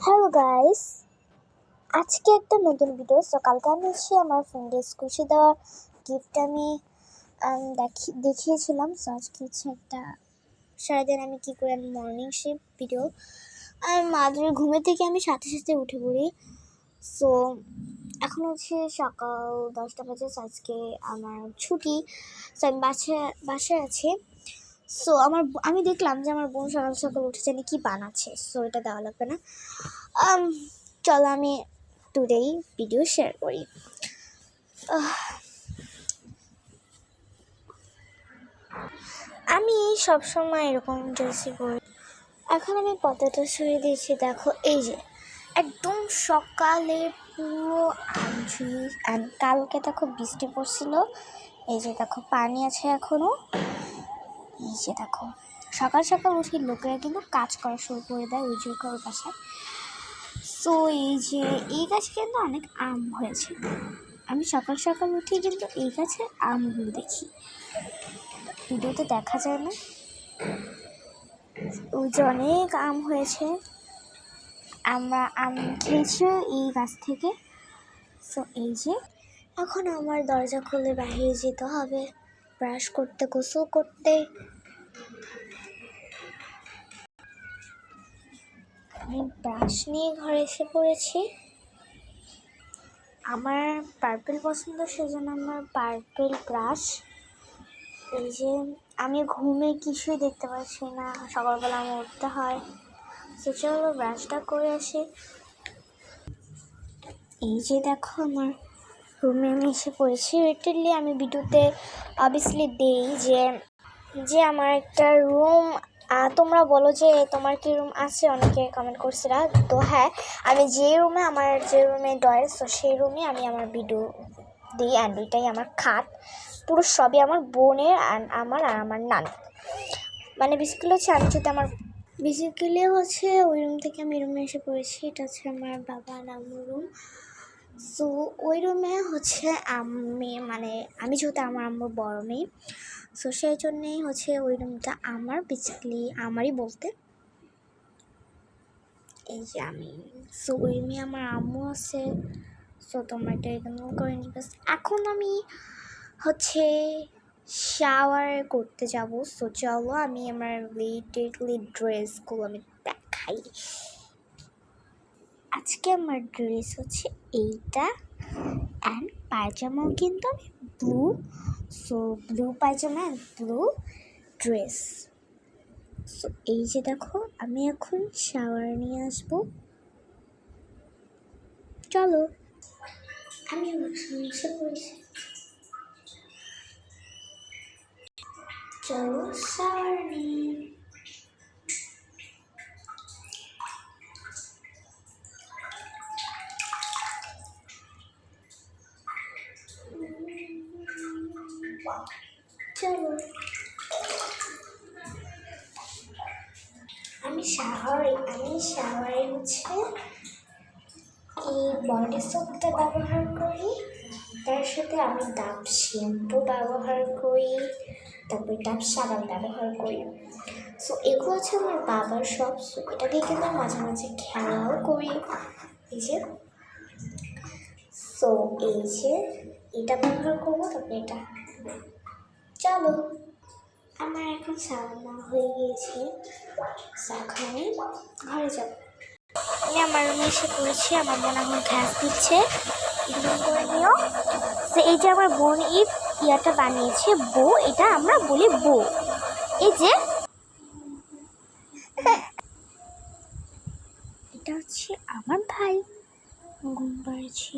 Hello guys, আজকে একটা নতুন ভিডিও। কালকে আমি আমার ফ্রেন্ডের স্কুশি দেওয়ার গিফট আমি দেখিয়েছিলাম। আজকে একটা সারাদিন আমি কী করে মর্নিং শিফট ভিডিও। আর মাঝে ঘুমের থেকে আমি সাথে সাথে উঠে পড়ি। এখন সকাল 10টা বাজে। আজকে আমার ছুটি, আমি বাসায় আছি। আমি দেখলাম যে আমার বোন সকাল সকাল উঠে জানি কি বানাচ্ছে। এটা দেওয়া লাগবে না। চলো আমি টুডেই ভিডিও শেয়ার করি। আমি সবসময় এরকম ড্রেসই পরি। এখন আমি পতাকা সরিয়ে দিয়েছি। দেখো, এই যে একদম সকালে পুরো কালকে দেখো বৃষ্টি পড়ছিল। এই যে দেখো পানি আছে এখনো। এই যে দেখো সকাল সকাল উঠে লোকেরা কিন্তু কাজ করা শুরু করে দেয় ওই যে বাসায়। এই যে এই গাছে কিন্তু অনেক আম হয়েছে। আমি সকাল সকাল উঠে কিন্তু এই গাছের আমগুলো দেখি, ভিডিওতে দেখা যায় না। ওই যে অনেক আম হয়েছে, আমরা আম খেয়েছি এই গাছ থেকে। এই যে এখন আমার দরজা খুলে বাইরে যেতে হবে ব্রাশ করতে, গোসল করতে। আমি ব্রাশ নিয়ে ঘরে এসে পড়েছি। আমার পার্পল পছন্দ, সেজন্য আমার পার্পল ব্রাশ। এই যে আমি ঘুমে কিছুই দেখতে পাচ্ছি না, সকালবেলা আমার উঠতে হয়। চলো ব্রাশটা করে আসি। এই যে দেখো আমার রুমে আমি এসে পড়েছি। রিটেনলি আমি ভিডিওতে অবভিয়াসলি দিই যে আমার একটা রুম। তোমরা বলো যে তোমার কি রুম আছে, অনেকে কমেন্ট করছিলা। তো হ্যাঁ, আমি আমার যে রুমে ডয়েস, সেই রুমে আমি আমার ভিডিও দিই। অ্যান্ড এটাই আমার খাট। পুরো সবই আমার বোনের আর আমার নানি। মানে বেসিক্যালি ওই রুম থেকে আমি রুমে এসে পড়েছি। এটা হচ্ছে আমার বাবা নানুর রুম। ওই রুমে আমি যেহেতু আমার আম্মুর বড় মেয়ে, সেই জন্যেই ওই রুমটা আমার, বেসিক্যালি আমারই বলতে। এই যে আমি ওই রুমে আমার আম্মু আছে। তোমরা এটা ইগনোর করে নিবে। এখন আমি শাওয়ার করতে যাব। চলো আমি আমার লেটেস্টলি ড্রেসগুলো আমি দেখাই। আজকে আমার ড্রেস এইটা, অ্যান্ড পায়জামাও কিন্তু আমি blue. Blue pyjama and blue dress. এই যে দেখো আমি এখন শাওয়ার নিয়ে আসবো। চলো আমি এসে পড়েছি। চলো শাওয়ার নিয়ে। চলো আমি শাওয়ারে এই বডি সোপটা ব্যবহার করি, তার সাথে আমি ডাব শ্যাম্পু ব্যবহার করি, তারপরে ডাব সাবান ব্যবহার করি। এগুলো আমার বাবার সব। এটাকে কিন্তু মাঝে মাঝে খেলাও করি। এই যে এটা ব্যবহার করবো, তারপরে এটা। চলো আমার এখন সাবান হয়ে গিয়েছে। এখন আমি ঘরে যাবো। আমি আমার রুমে এসে পড়েছি। আমার বোন এখন ঘাস দিচ্ছে, ইগনোর করে নিও। এই যে আমার বোন ইয়াটা বানিয়েছে বউ, এটা আমরা বলি বউ। এই যে এটা আমার ভাই। ঘুম পাড়েছি।